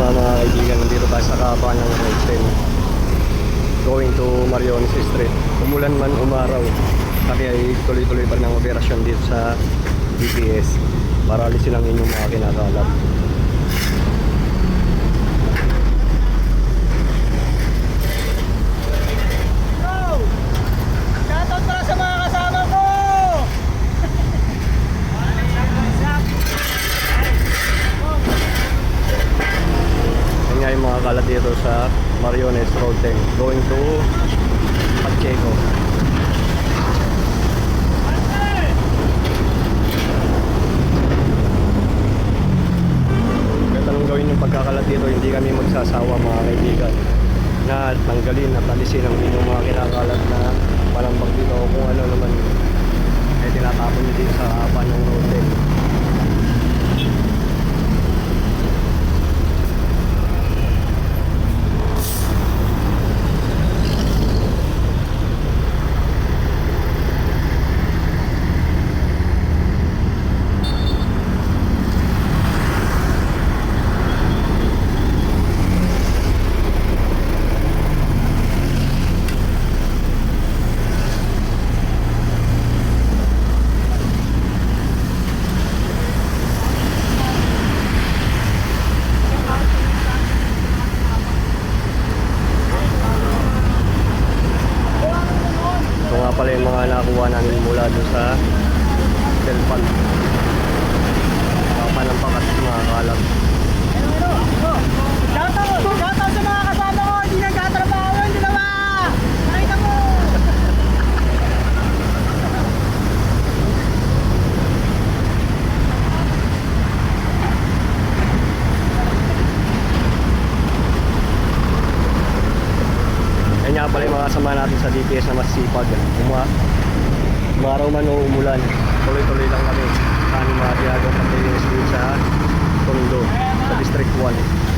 mga kaibigan, nandito tayo sa kaban ng Road 10 going to Mariones Street. Umulan man umaraw, kami ay tuloy-tuloy pa rin ang operasyon dito sa DPS para alisin ang inyong mga kinakalat. Shoutout para sa mga kasama ko! Yan nga yung mga kalat dito sa Mariones Road 10 going to Pacheco. Kahit anong gawin yung pagkakalat dito, hindi kami magsasawa mga kaibigan na tanggalin at alisin ang inyong mga kinakalat na palambang dito o kung ano naman ay tinatapon nyo dito sa kaban ng Road 10. Ito nga pala yung mga nakuha namin mula doon sa cellphone. Panampakat mga kalat. Shoutout sa mga kasama ko! Hindi nagtatrabaho yung dalawa! Nakita mo! Yan nga pala yung mga kasama natin sa DPS na masipag. Umaraw man o umulan, tuloy-tuloy lang kami sa aming mga ginagawa pag-inis dito sa Tondo, sa District 1.